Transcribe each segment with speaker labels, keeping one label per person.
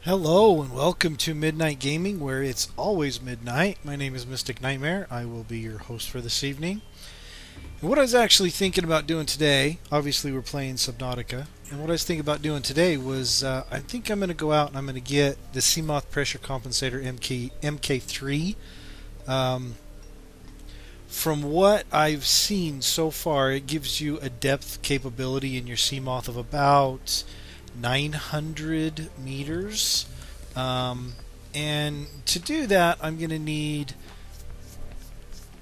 Speaker 1: Hello and welcome to Midnight Gaming, where it's always midnight. My name is Mystic Nightmare. I will be your host for this evening. And what I was actually thinking about doing today, obviously we're playing Subnautica, and what I was thinking about doing today was I think I'm going to go out and I'm going to get the Seamoth Pressure Compensator MK3. Um, from what I've seen so far, it gives you a depth capability in your Seamoth of about 900 meters. And to do that, I'm going to need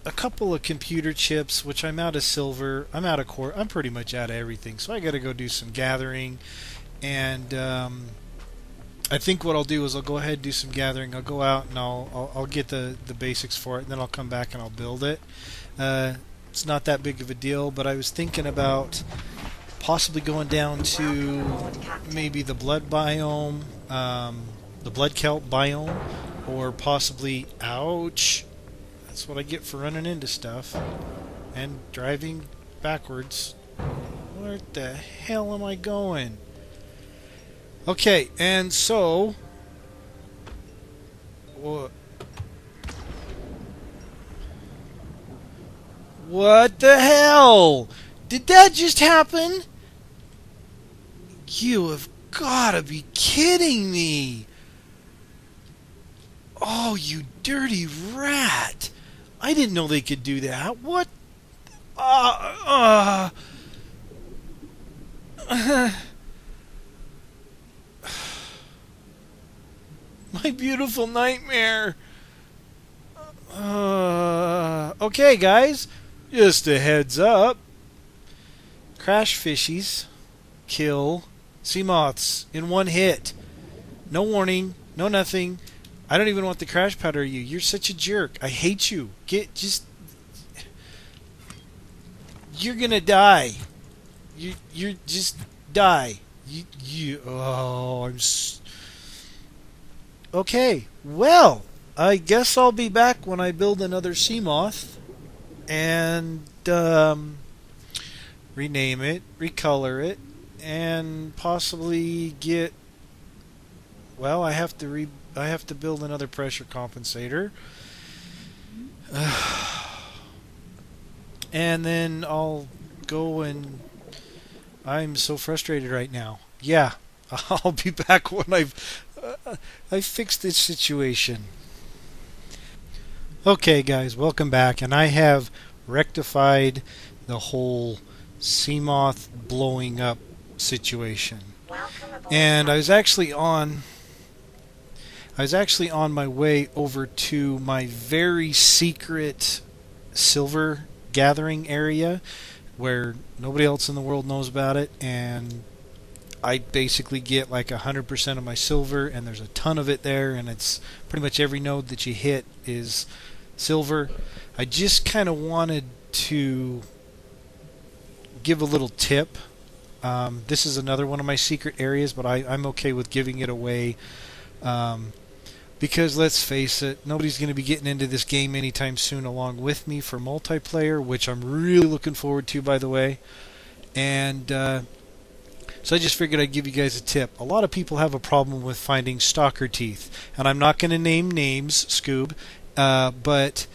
Speaker 1: a couple of computer chips, which I'm out of silver, I'm out of core, I'm pretty much out of everything. So I got to go do some gathering. And I think what I'll do is I'll go ahead and do some gathering. I'll go out and I'll get the basics for it, and then I'll come back and I'll build it. It's not that big of a deal, but I was thinking about possibly going down to maybe the blood biome, the blood kelp biome, or possibly, ouch, that's what I get for running into stuff and driving backwards. Where the hell am I going? Okay, and so what the hell? Did that just happen? You have gotta be kidding me! Oh, you dirty rat! I didn't know they could do that. What? My beautiful nightmare. Okay, guys. Just a heads up. Crash fishies kill sea moths in one hit. No warning, no nothing. I don't even want the crash powder you. You're such a jerk. I hate you. You're gonna die. You're just die. Okay. Well, I guess I'll be back when I build another sea moth and rename it, recolor it, and possibly get. Well, I have to build another pressure compensator, and then I'll go and. I'm so frustrated right now. Yeah, I'll be back when I've fixed this situation. Okay, guys, welcome back, and I have rectified the whole Seamoth blowing up situation. And I was actually on my way over to my very secret silver gathering area where nobody else in the world knows about it, and I basically get like 100% of my silver, and there's a ton of it there, and it's pretty much every node that you hit is silver. I just kind of wanted to give a little tip. This is another one of my secret areas, but I'm okay with giving it away because let's face it, nobody's going to be getting into this game anytime soon along with me for multiplayer, which I'm really looking forward to, by the way. And so I just figured I'd give you guys a tip. A lot of people have a problem with finding stalker teeth, and I'm not going to name names, Scoob, but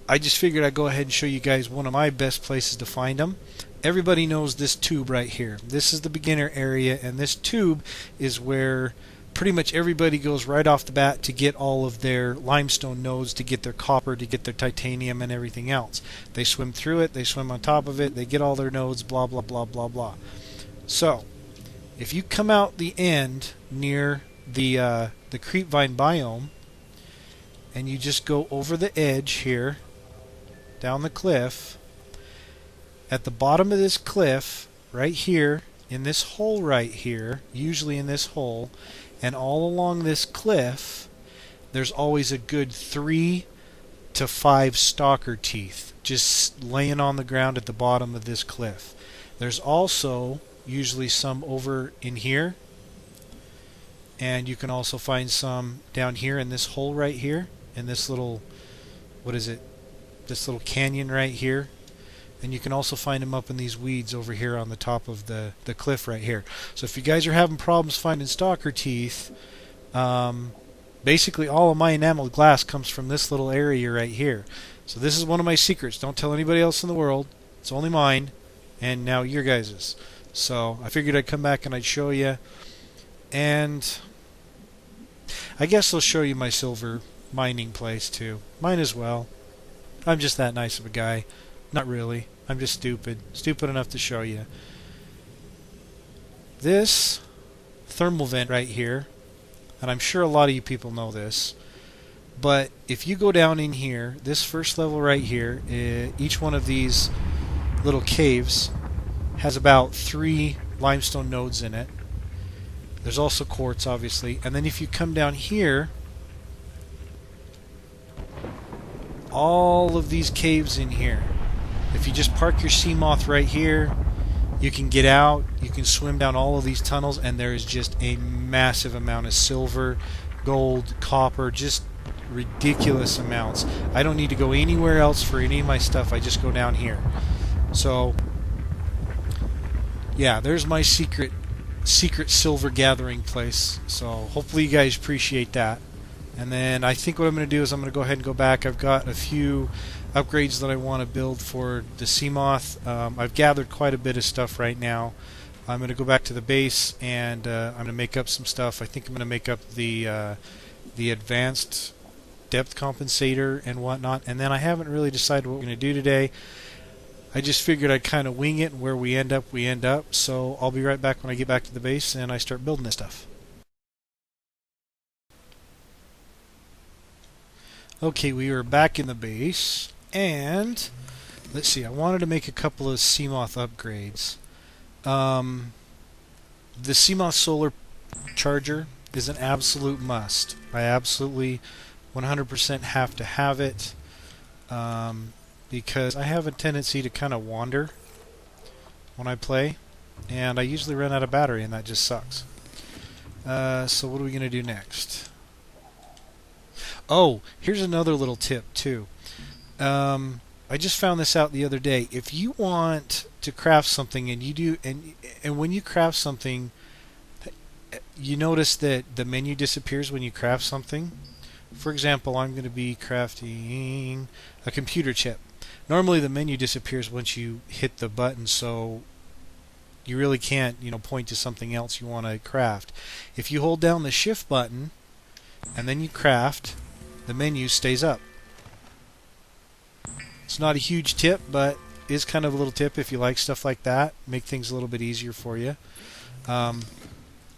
Speaker 1: I just figured I'd go ahead and show you guys one of my best places to find them. Everybody knows this tube right here. This is the beginner area, and this tube is where pretty much everybody goes right off the bat to get all of their limestone nodes, to get their copper, to get their titanium, and everything else. They swim through it, they swim on top of it, they get all their nodes, blah, blah, blah, blah, blah. So, if you come out the end near the creepvine biome, and you just go over the edge here, down the cliff, at the bottom of this cliff, right here, in this hole right here, usually in this hole, and all along this cliff, there's always a good 3 to 5 stalker teeth just laying on the ground at the bottom of this cliff. There's also usually some over in here, and you can also find some down here in this hole right here, in this little, what is it, this little canyon right here. And you can also find them up in these weeds over here on the top of the cliff right here. So if you guys are having problems finding stalker teeth, Um, Basically, all of my enameled glass comes from this little area right here. So this is one of my secrets. Don't tell anybody else in the world. It's only mine, and now your guys's. So I figured I'd come back and I'd show you. And I guess I'll show you my silver mining place too. Mine as well. I'm just that nice of a guy. Not really. I'm just stupid. Stupid enough to show you. This thermal vent right here, and I'm sure a lot of you people know this, but if you go down in here, this first level right here, each one of these little caves has about 3 limestone nodes in it. There's also quartz, obviously. And then if you come down here, all of these caves in here. If you just park your sea moth right here, you can get out, you can swim down all of these tunnels, and there is just a massive amount of silver, gold, copper, just ridiculous amounts. I don't need to go anywhere else for any of my stuff. I just go down here. So yeah, there's my secret silver gathering place. So hopefully you guys appreciate that. And then I think what I'm going to do is I'm going to go ahead and go back. I've got a few upgrades that I want to build for the Seamoth. I've gathered quite a bit of stuff right now. I'm going to go back to the base and I'm going to make up some stuff. I think I'm going to make up the advanced depth compensator and whatnot. And then I haven't really decided what we're going to do today. I just figured I'd kind of wing it, and where we end up, we end up. So I'll be right back when I get back to the base and I start building this stuff. Okay, we are back in the base, and let's see, I wanted to make a couple of Seamoth upgrades. The Seamoth solar charger is an absolute must. I absolutely 100% have to have it, because I have a tendency to kind of wander when I play, and I usually run out of battery, and that just sucks. So what are we going to do next? Oh, here's another little tip too. I just found this out the other day. If you want to craft something, and you do, and when you craft something, you notice that the menu disappears when you craft something. For example, I'm going to be crafting a computer chip. Normally, the menu disappears once you hit the button, so you really can't, point to something else you want to craft. If you hold down the Shift button and then you craft, the menu stays up. It's not a huge tip, but is kind of a little tip if you like stuff like that. Make things a little bit easier for you. And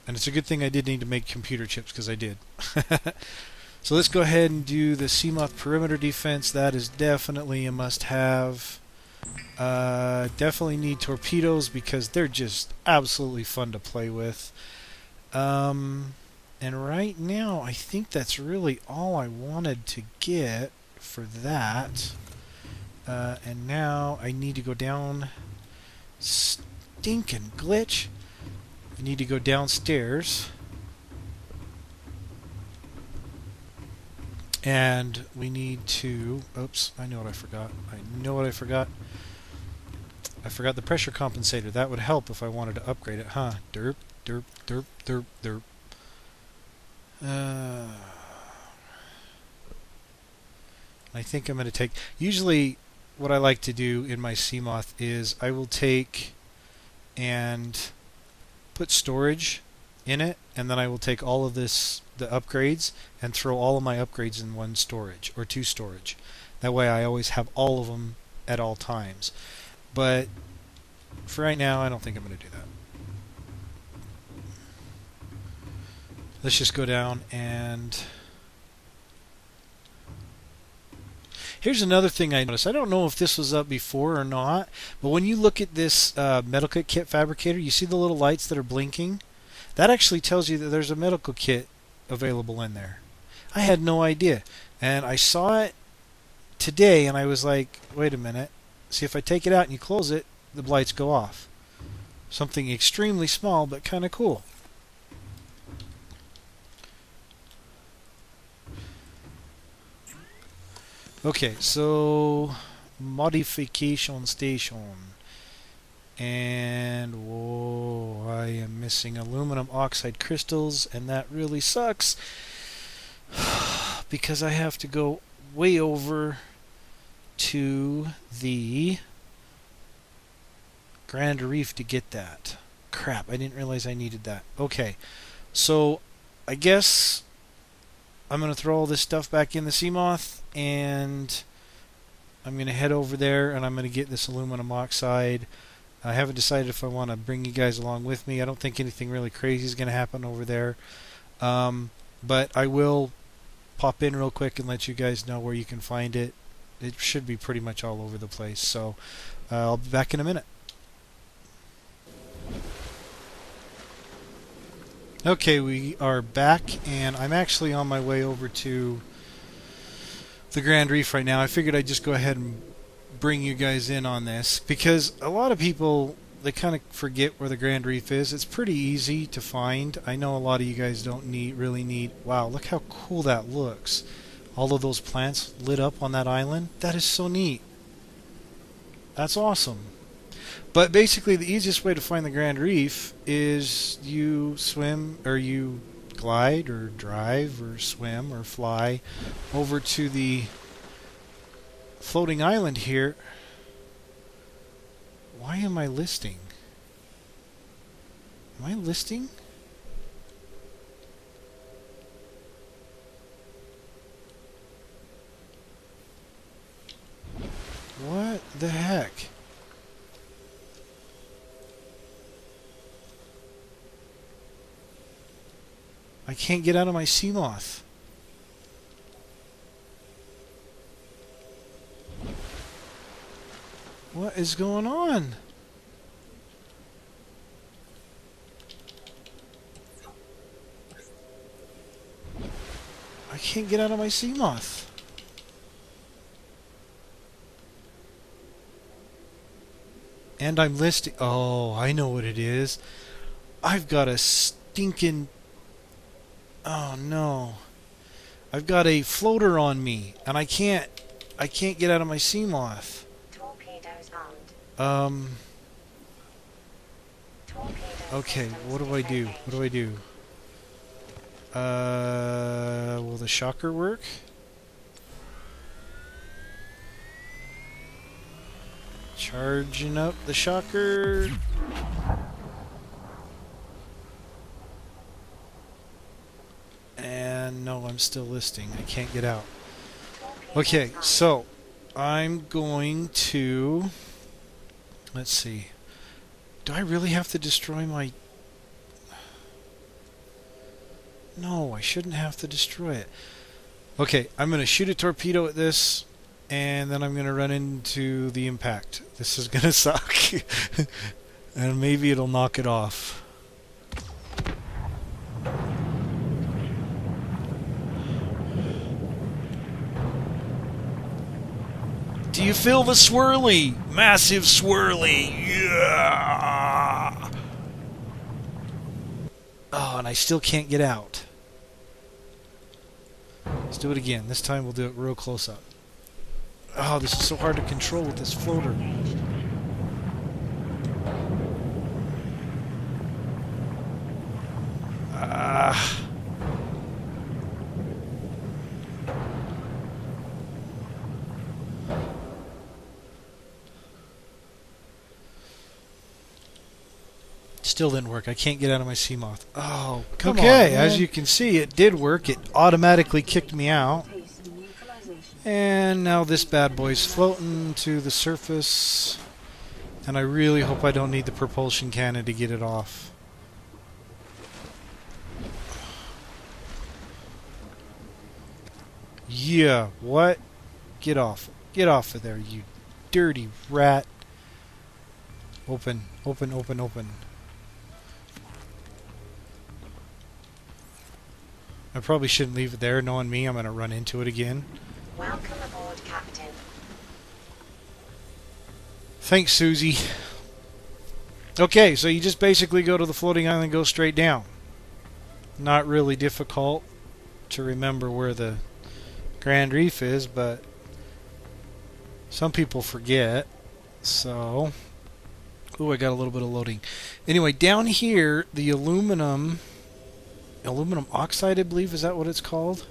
Speaker 1: it's a good thing I did need to make computer chips, because I did. So let's go ahead and do the Seamoth perimeter defense. That is definitely a must-have. Definitely need torpedoes, because they're just absolutely fun to play with. And right now, I think that's really all I wanted to get for that. And now I need to go down. Stinking glitch. I need to go downstairs. And we need to... Oops, I know what I forgot. I forgot the pressure compensator. That would help if I wanted to upgrade it, huh? Derp, derp, derp, derp, derp. I think I'm going to take... Usually, what I like to do in my Seamoth is I will take and put storage in it, and then I will take all of the upgrades, and throw all of my upgrades in one storage, or two storage. That way I always have all of them at all times. But for right now, I don't think I'm going to do that. Let's just go down and... Here's another thing I noticed. I don't know if this was up before or not, but when you look at this medical kit fabricator, you see the little lights that are blinking? That actually tells you that there's a medical kit available in there. I had no idea. And I saw it today, and I was like, wait a minute. See, if I take it out and you close it, the lights go off. Something extremely small, but kind of cool. Okay, so modification station. And whoa, I am missing aluminum oxide crystals, and that really sucks because I have to go way over to the Grand Reef to get that. Crap, I didn't realize I needed that. Okay, so I guess I'm going to throw all this stuff back in the Seamoth, and I'm going to head over there and I'm going to get this aluminum oxide. I haven't decided if I want to bring you guys along with me. I don't think anything really crazy is going to happen over there. But I will pop in real quick and let you guys know where you can find it. It should be pretty much all over the place. So I'll be back in a minute. Okay, we are back, and I'm actually on my way over to the Grand Reef right now. I figured I'd just go ahead and bring you guys in on this because a lot of people, they kind of forget where the Grand Reef is. It's pretty easy to find. I know a lot of you guys don't really need. Wow, look how cool that looks. All of those plants lit up on that island. That is so neat. That's awesome. But basically the easiest way to find the Grand Reef is you swim, or you glide or drive or swim or fly over to the floating island here. Why am I listing? Am I listing? What the heck? I can't get out of my Seamoth. What is going on? I can't get out of my Seamoth. And I'm listing. Oh, I know what it is. I've got a stinking. Oh no. I've got a floater on me, and I can't get out of my Seamoth. Okay, what do I do? What do I do? Will the shocker work? Charging up the shocker. And no, I'm still listing. I can't get out. Okay, so I'm going to... Let's see. Do I really have to destroy my... No, I shouldn't have to destroy it. Okay, I'm going to shoot a torpedo at this, and then I'm going to run into the impact. This is going to suck. And maybe it'll knock it off. Do you feel the swirly? Massive swirly. Yeah. Oh, and I still can't get out. Let's do it again. This time we'll do it real close up. Oh, this is so hard to control with this floater. Ah. Still didn't work. I can't get out of my Seamoth. Oh, come on, man. As you can see, it did work. It automatically kicked me out. And now this bad boy's floating to the surface. And I really hope I don't need the propulsion cannon to get it off. Yeah, what? Get off. Get off of there, you dirty rat. Open, open, open, open. I probably shouldn't leave it there. Knowing me, I'm going to run into it again.
Speaker 2: Welcome aboard, Captain.
Speaker 1: Thanks, Susie. Okay, so you just basically go to the floating island and go straight down. Not really difficult to remember where the Grand Reef is, but some people forget. So, Oh, I got a little bit of loading. Anyway, down here, the aluminum oxide, I believe, is that what it's called?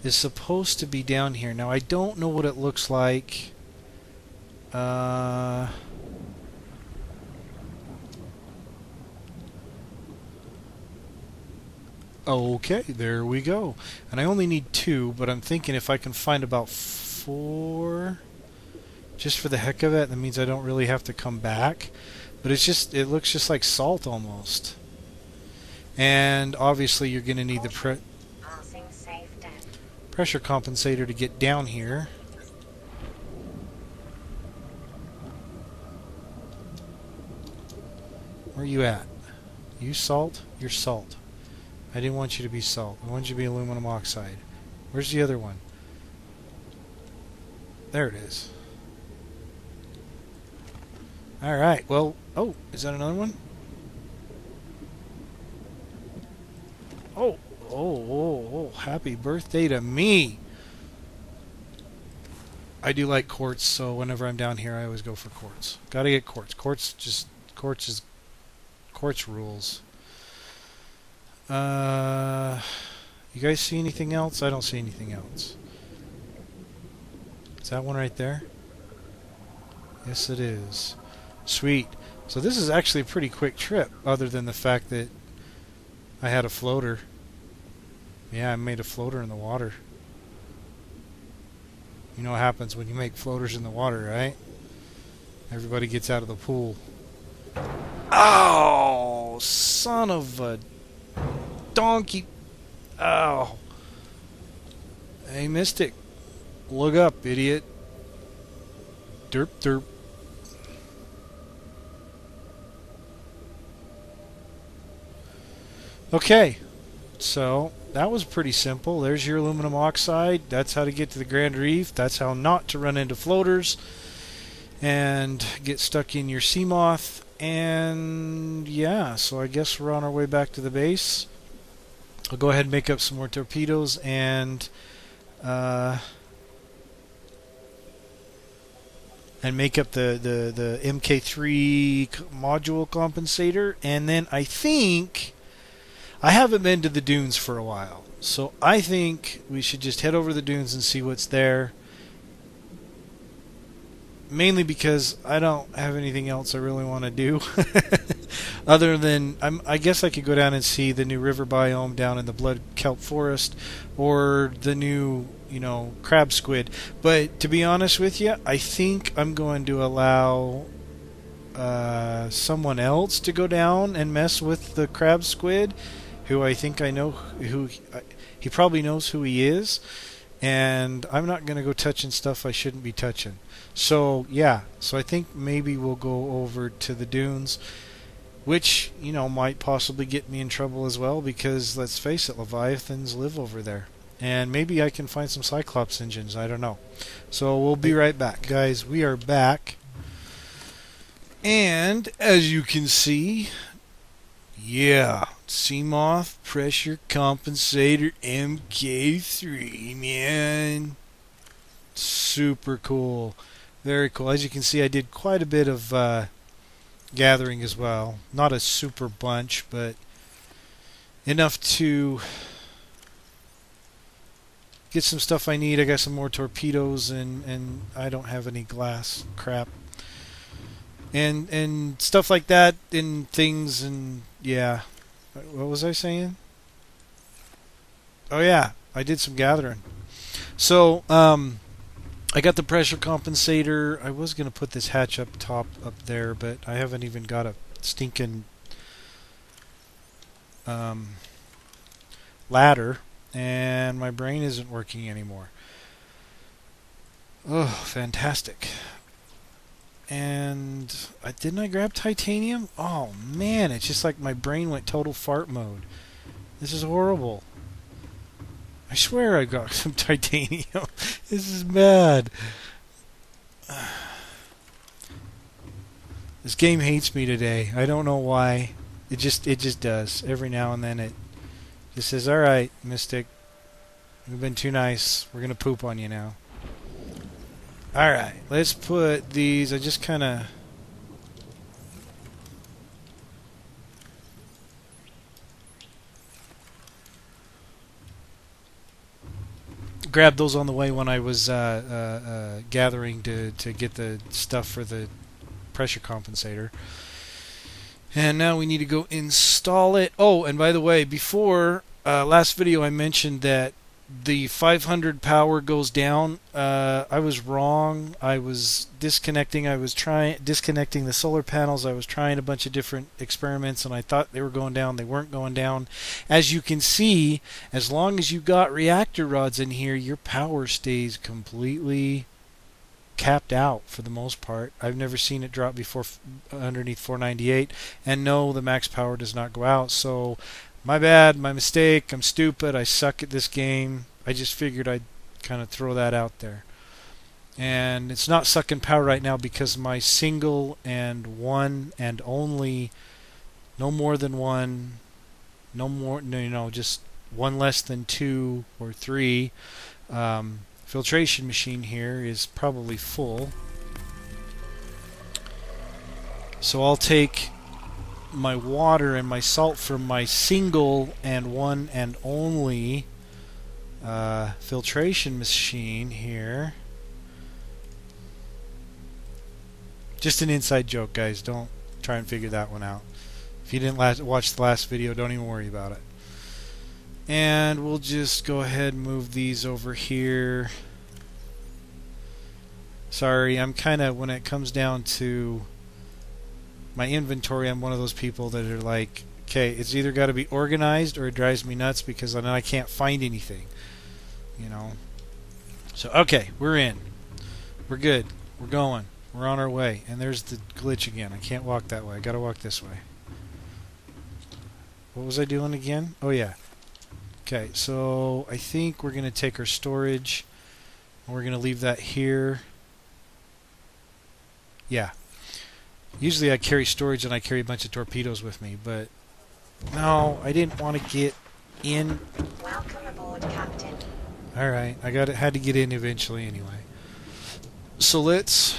Speaker 1: Is supposed to be down here. Now, I don't know what it looks like. Okay, there we go. And I only need 2, but I'm thinking if I can find about 4, just for the heck of it, that means I don't really have to come back. But it looks just like salt almost. And obviously you're going to need the
Speaker 2: Passing safe depth.
Speaker 1: pressure compensator to get down here. Where are you at? You salt? You're salt. I didn't want you to be salt. I wanted you to be aluminum oxide. Where's the other one? There it is. Alright, well... Oh, is that another one? Oh, happy birthday to me! I do like quartz, so whenever I'm down here, I always go for quartz. Gotta get quartz. Quartz rules. You guys see anything else? I don't see anything else. Is that one right there? Yes, it is. Sweet. So this is actually a pretty quick trip, other than the fact that I had a floater. Yeah, I made a floater in the water. You know what happens when you make floaters in the water, right? Everybody gets out of the pool. Oh, son of a donkey. Oh. Hey, Mystic. Look up, idiot. Derp, derp. Okay. So, that was pretty simple. There's your aluminum oxide. That's how to get to the Grand Reef. That's how not to run into floaters and get stuck in your sea moth. And yeah, so I guess we're on our way back to the base. I'll go ahead and make up some more torpedoes and make up the MK3 module compensator. And then I think I haven't been to the dunes for a while, so I think we should just head over to the dunes and see what's there. Mainly because I don't have anything else I really want to do. Other than, I guess I could go down and see the new river biome down in the blood kelp forest, or the new, crab squid. But to be honest with you, I think I'm going to allow someone else to go down and mess with the crab squid, who I think I know who he probably knows who he is, and I'm not going to go touching stuff I shouldn't be touching. So yeah, so I think maybe we'll go over to the dunes, which might possibly get me in trouble as well, because let's face it, Leviathans live over there, and maybe I can find some Cyclops engines. I don't know. So we'll be right back, guys. We are back, and as you can see, yeah, Seamoth pressure compensator MK3, man. Super cool. Very cool. As you can see, I did quite a bit of gathering as well. Not a super bunch, but enough to get some stuff I need. I got some more torpedoes, and I don't have any glass crap. And stuff like that, and things, and yeah. What was I saying? Oh yeah, I did some gathering. So, I got the pressure compensator. I was going to put this hatch up top up there, but I haven't even got a stinking ladder, and my brain isn't working anymore. Oh, fantastic. And didn't I grab titanium? Oh man, it's just like my brain went total fart mode. This is horrible. I swear I got some titanium. This is bad. This game hates me today. I don't know why. It just does. Every now and then it just says, "All right, Mystic, you've been too nice. We're gonna poop on you now." All right, let's put these. I just kind of grabbed those on the way when I was gathering to get the stuff for the pressure compensator. And now we need to go install it. Oh, and by the way, before last video I mentioned that the 500 power goes down. I was wrong. I was disconnecting. I was disconnecting the solar panels. I was trying a bunch of different experiments, and I thought they were going down. They weren't going down. As you can see, as long as you got reactor rods in here, your power stays completely capped out for the most part. I've never seen it drop before underneath 498, and no, the max power does not go out. So my bad, my mistake, I'm stupid, I suck at this game. I just figured I'd kind of throw that out there. And it's not sucking power right now because my single and one and only, no more than one, just one less than 2 or 3 filtration machine here is probably full. So I'll take my water and my salt from my single and one and only filtration machine here. Just an inside joke, guys. Don't try and figure that one out. If you didn't watch the last video, don't even worry about it. And we'll just go ahead and move these over here. Sorry, I'm kind of, when it comes down to my inventory, I'm one of those people that are like, okay, it's either got to be organized or it drives me nuts because then I can't find anything. You know. So, okay, we're in. We're good. We're going. We're on our way. And there's the glitch again. I can't walk that way. I got to walk this way. What was I doing again? Oh, yeah. Okay, so I think we're going to take our storage and we're going to leave that here. Yeah. Usually I carry storage and I carry a bunch of torpedoes with me, but no, I didn't want to get in.
Speaker 2: Welcome aboard, Captain.
Speaker 1: Alright, had to get in eventually anyway. So let's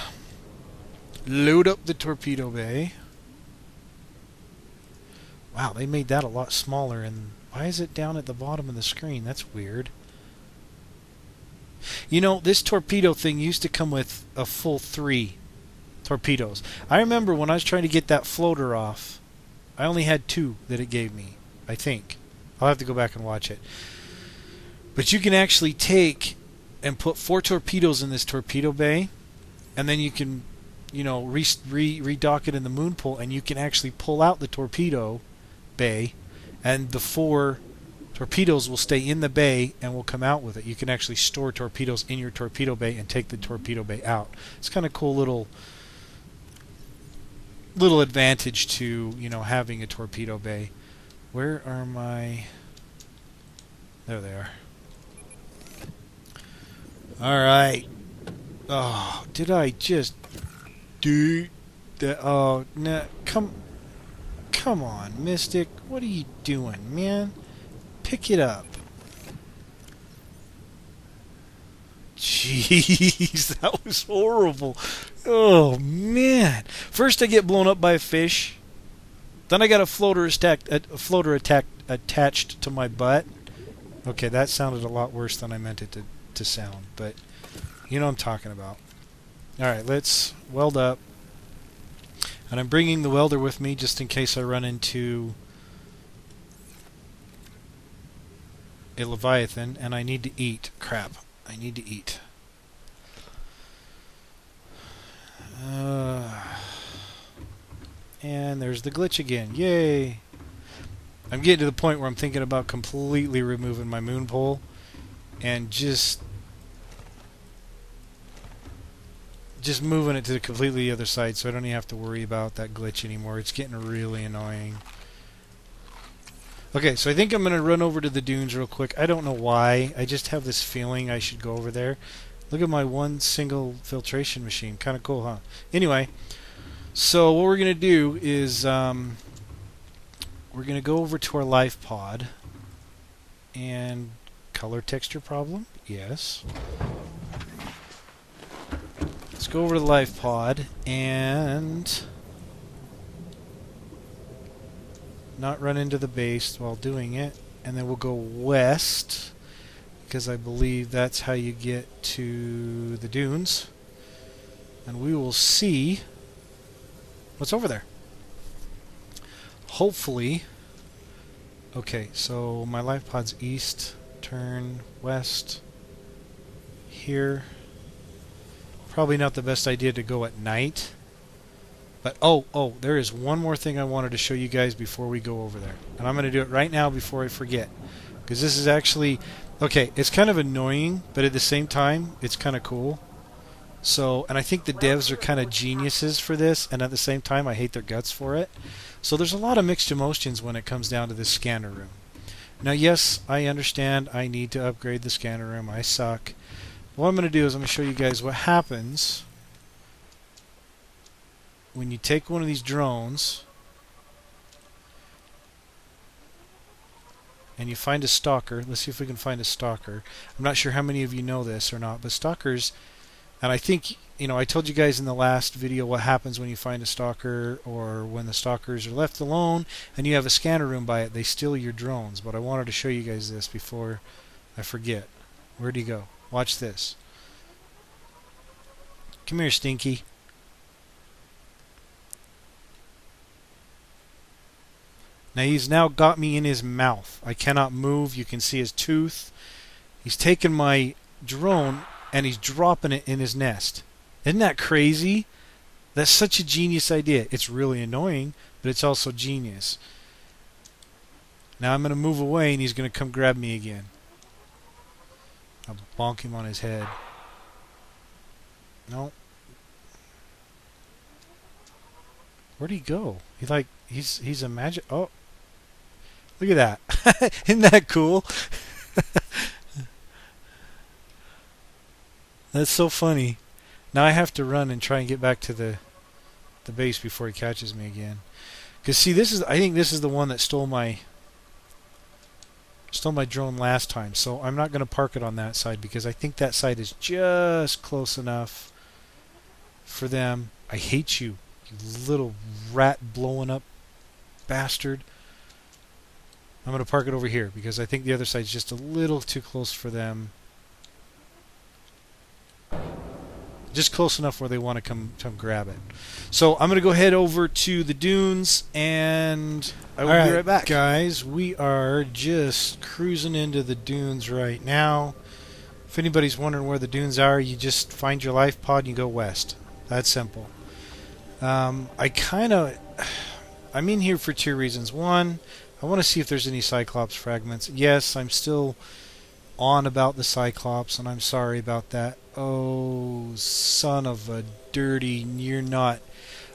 Speaker 1: load up the Torpedo Bay. Wow, they made that a lot smaller, and why is it down at the bottom of the screen? That's weird. You know, this torpedo thing used to come with a full 3 torpedoes. I remember when I was trying to get that floater off, I only had 2 that it gave me, I think. I'll have to go back and watch it. But you can actually take and put 4 torpedoes in this torpedo bay, and then you can, you know, redock it in the moon pool, and you can actually pull out the torpedo bay, and the 4 torpedoes will stay in the bay and will come out with it. You can actually store torpedoes in your torpedo bay and take the torpedo bay out. It's kind of cool little advantage to, you know, having a torpedo bay. Where are my... There they are. Alright. Oh, did I just do that? Oh, no. Come on, Mystic. What are you doing, man? Pick it up. Jeez, that was horrible. Oh, man. First I get blown up by a fish. Then I got a floater attached to my butt. Okay, that sounded a lot worse than I meant it to sound, but you know what I'm talking about. Alright, let's weld up. And I'm bringing the welder with me just in case I run into a Leviathan, and I need to eat. Crap, I need to eat. And there's the glitch again. Yay! I'm getting to the point where I'm thinking about completely removing my moon pole and just moving it to the completely other side so I don't even have to worry about that glitch anymore. It's getting really annoying. Okay, so I think I'm going to run over to the dunes real quick. I don't know why. I just have this feeling I should go over there. Look at my one single filtration machine. Kind of cool, huh? Anyway, so what we're going to do is we're going to go over to our Lifepod and color texture problem. Yes. Let's go over to the Lifepod and not run into the base while doing it, and then we'll go west because I believe that's how you get to the dunes. And we will see what's over there. Hopefully. Okay, so my Lifepod's east, turn west here. Probably not the best idea to go at night. But oh, there is one more thing I wanted to show you guys before we go over there. And I'm going to do it right now before I forget. Because this is actually, okay, it's kind of annoying, but at the same time, it's kind of cool. So, and I think the devs are kind of geniuses for this, and at the same time, I hate their guts for it. So there's a lot of mixed emotions when it comes down to this scanner room. Now, yes, I understand I need to upgrade the scanner room. I suck. What I'm going to do is I'm going to show you guys what happens when you take one of these drones and you find a stalker. Let's see if we can find a stalker. I'm not sure how many of you know this or not, but stalkers, and I think, you know, I told you guys in the last video what happens when you find a stalker, or when the stalkers are left alone and you have a scanner room by it. They steal your drones. But I wanted to show you guys this before I forget. Where'd he go? Watch this. Come here, Stinky. Now he's now got me in his mouth. I cannot move. You can see his tooth. He's taken my drone and he's dropping it in his nest. Isn't that crazy? That's such a genius idea. It's really annoying, but it's also genius. Now I'm going to move away and he's going to come grab me again. I'll bonk him on his head. No. Where'd he go? He's a magic. Oh. Look at that. Isn't that cool? That's so funny. Now I have to run and try and get back to the base before he catches me again. Cuz see, I think this is the one that stole my drone last time. So I'm not going to park it on that side because I think that side is just close enough for them. I hate you, you little rat blowing up bastard. I'm going to park it over here because I think the other side's just a little too close for them. Just close enough where they want to come grab it. So I'm going to go head over to the dunes and I will be right back. Guys, we are just cruising into the dunes right now. If anybody's wondering where the dunes are, you just find your Lifepod and you go west. That's simple. I'm in here for two reasons. One, I want to see if there's any Cyclops fragments. Yes, I'm still on about the Cyclops, and I'm sorry about that. Oh, son of a dirty, you're not.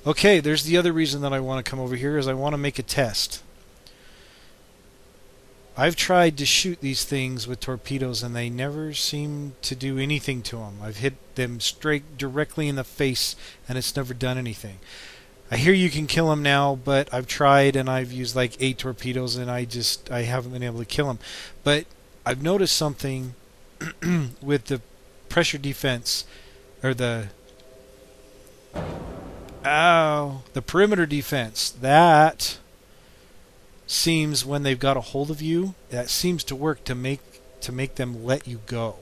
Speaker 1: Okay, there's the other reason that I want to come over here, is I want to make a test. I've tried to shoot these things with torpedoes, and they never seem to do anything to them. I've hit them straight directly in the face, and it's never done anything. I hear you can kill them now, but I've tried, and I've used like 8 torpedoes, and I haven't been able to kill them. But I've noticed something with the pressure defense, or the perimeter defense. That seems, when they've got a hold of you, that seems to work to make them let you go.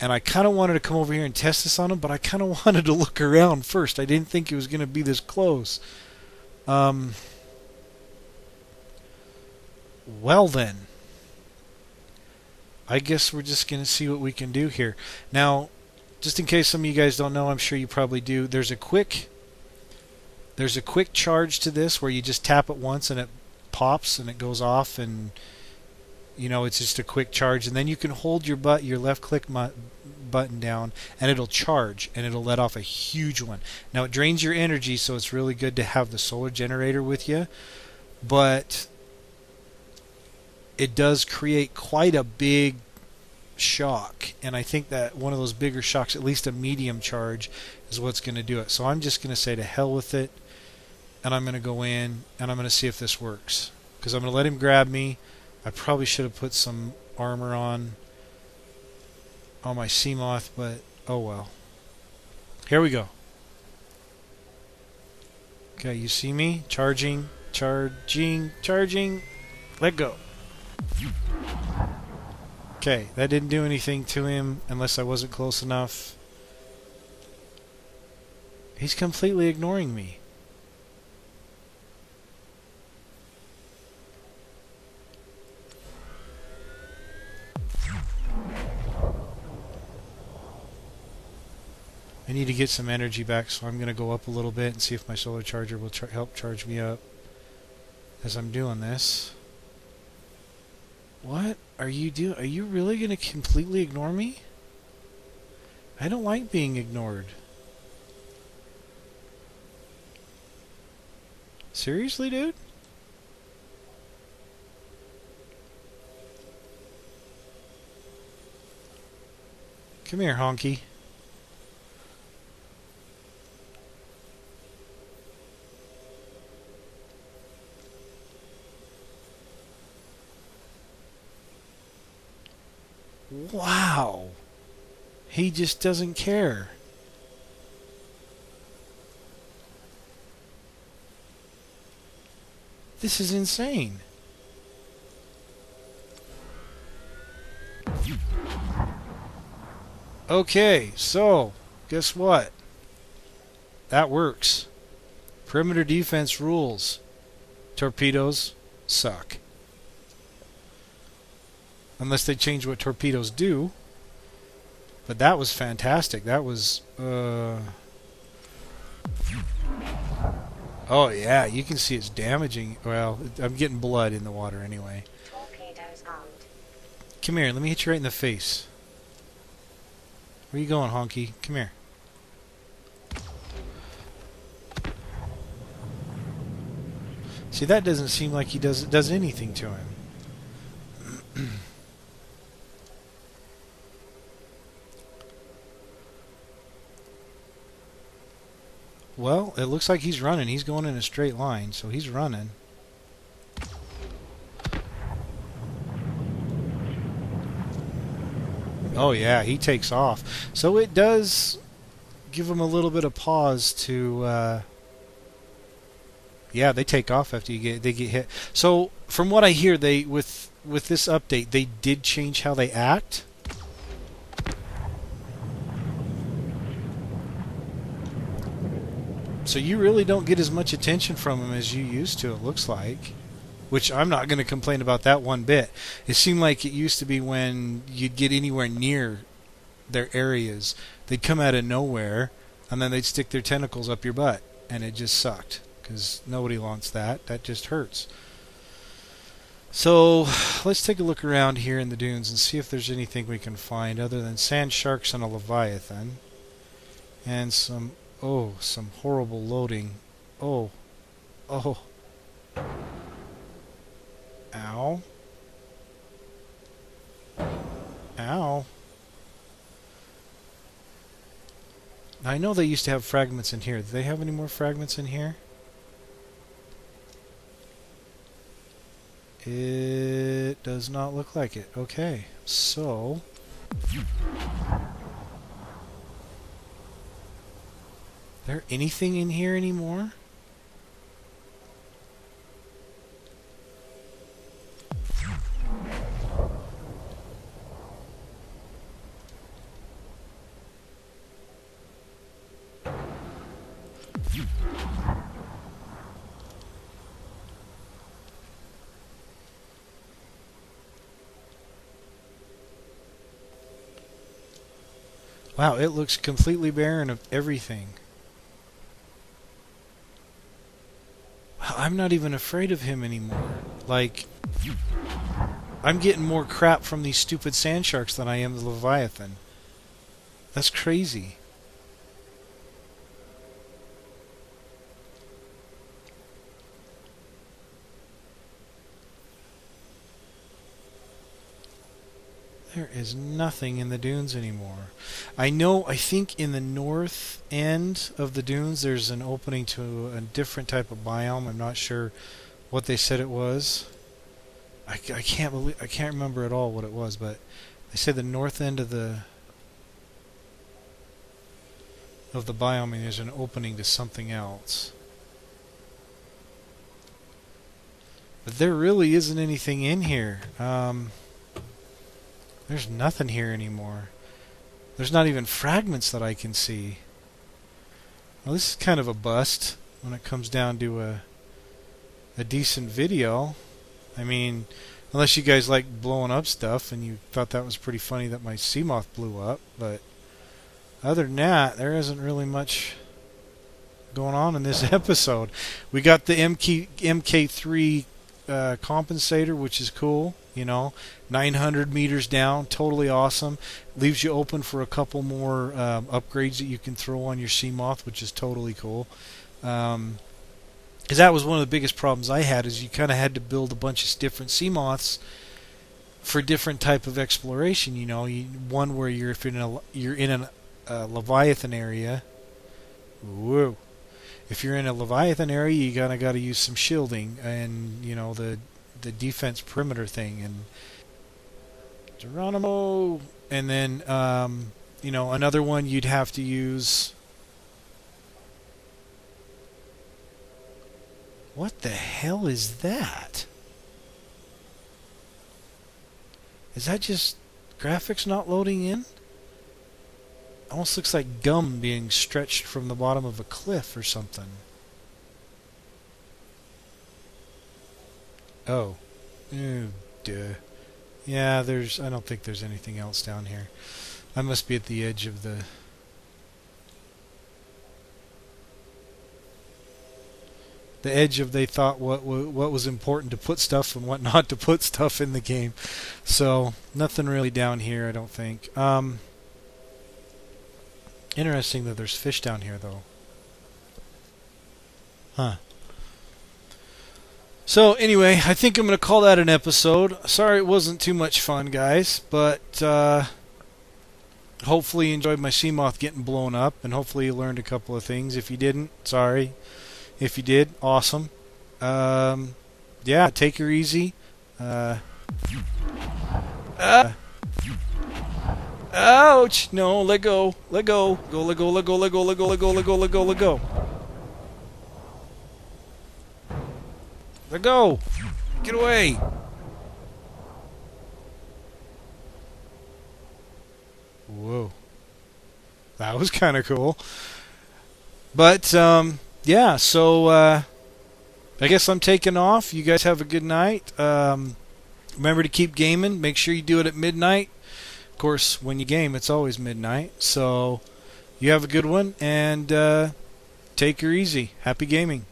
Speaker 1: And I kind of wanted to come over here and test this on them, but I kind of wanted to look around first. I didn't think it was going to be this close. Well then, I guess we're just going to see what we can do here. Now, just in case some of you guys don't know, I'm sure you probably do, there's a quick charge to this where you just tap it once and it pops and it goes off, and you know, it's just a quick charge, and then you can hold your left click button down and it'll charge and it'll let off a huge one. Now it drains your energy, so it's really good to have the solar generator with you, but it does create quite a big shock, and I think that one of those bigger shocks, at least a medium charge, is what's going to do it. So I'm just going to say to hell with it, and I'm going to go in and I'm going to see if this works, because I'm going to let him grab me. I probably should have put some armor on my Seamoth, but oh well. Here we go. Okay, you see me? Charging. Let go. Okay, that didn't do anything to him unless I wasn't close enough. He's completely ignoring me. I need to get some energy back, so I'm going to go up a little bit and see if my solar charger will help charge me up as I'm doing this. What are you doing? Are you really going to completely ignore me? I don't like being ignored. Seriously, dude? Come here, honky. Wow. He just doesn't care. This is insane. Okay, so guess what? That works. Perimeter defense rules. Torpedoes suck. Unless they change what torpedoes do. But that was fantastic. That was... Oh, yeah, you can see it's damaging. Well, I'm getting blood in the water anyway.
Speaker 2: Torpedoes armed.
Speaker 1: Come here, let me hit you right in the face. Where you going, honky? Come here. See, that doesn't seem like he does anything to him. Well, it looks like he's running. He's going in a straight line, so he's running. Oh yeah, he takes off. So it does give him a little bit of pause to yeah, they take off after they get hit. So from what I hear, they with this update, they did change how they act. So you really don't get as much attention from them as you used to, it looks like. Which I'm not going to complain about that one bit. It seemed like it used to be when you'd get anywhere near their areas, they'd come out of nowhere, and then they'd stick their tentacles up your butt. And it just sucked, because nobody wants that. That just hurts. So let's take a look around here in the dunes and see if there's anything we can find other than sand sharks and a leviathan. And some... Oh, some horrible loading. Oh. Oh. Ow. Ow. I know they used to have fragments in here. Do they have any more fragments in here? It does not look like it. Okay. So... there anything in here anymore? Wow, it looks completely barren of everything. I'm not even afraid of him anymore. Like, I'm getting more crap from these stupid sand sharks than I am the Leviathan. That's crazy. There is nothing in the dunes anymore. I think in the north end of the dunes there's an opening to a different type of biome. I'm not sure what they said it was. I can't remember at all what it was, but they said the north end of the biome, and there's an opening to something else. But there really isn't anything in here. There's nothing here anymore. There's not even fragments that I can see. Well, this is kind of a bust when it comes down to a decent video. I mean, unless you guys like blowing up stuff and you thought that was pretty funny that my Seamoth blew up, but other than that, there isn't really much going on in this episode. We got the MK3 Compensator, which is cool. 900 meters down, totally awesome. Leaves you open for a couple more upgrades that you can throw on your Seamoth, which is totally cool. Because that was one of the biggest problems I had, is you kind of had to build a bunch of different Seamoths for different type of exploration. One where you're in a Leviathan area. Whoa. If you're in a Leviathan area, you got to use some shielding and the defense perimeter thing, and Geronimo, and then another one you'd have to use. What the hell is that? Is that just graphics not loading in? Almost looks like gum being stretched from the bottom of a cliff or something. Oh. Ew, duh. Yeah, I don't think there's anything else down here. I must be at the edge of the edge of they thought what was important to put stuff and what not to put stuff in the game. So, nothing really down here, I don't think. Interesting that there's fish down here, though. Huh. So, anyway, I think I'm going to call that an episode. Sorry it wasn't too much fun, guys, but hopefully you enjoyed my Seamoth getting blown up, and hopefully you learned a couple of things. If you didn't, sorry. If you did, awesome. Yeah, take her easy. Ouch! No, let go. Let go. Go, let go, let go, let go, let go, let go, let go, let go, let go. Let go! Get away! Whoa. That was kind of cool. But, yeah, so, I guess I'm taking off. You guys have a good night. Remember to keep gaming. Make sure you do it at midnight. Of course, when you game, it's always midnight. So, you have a good one, and take her easy. Happy gaming.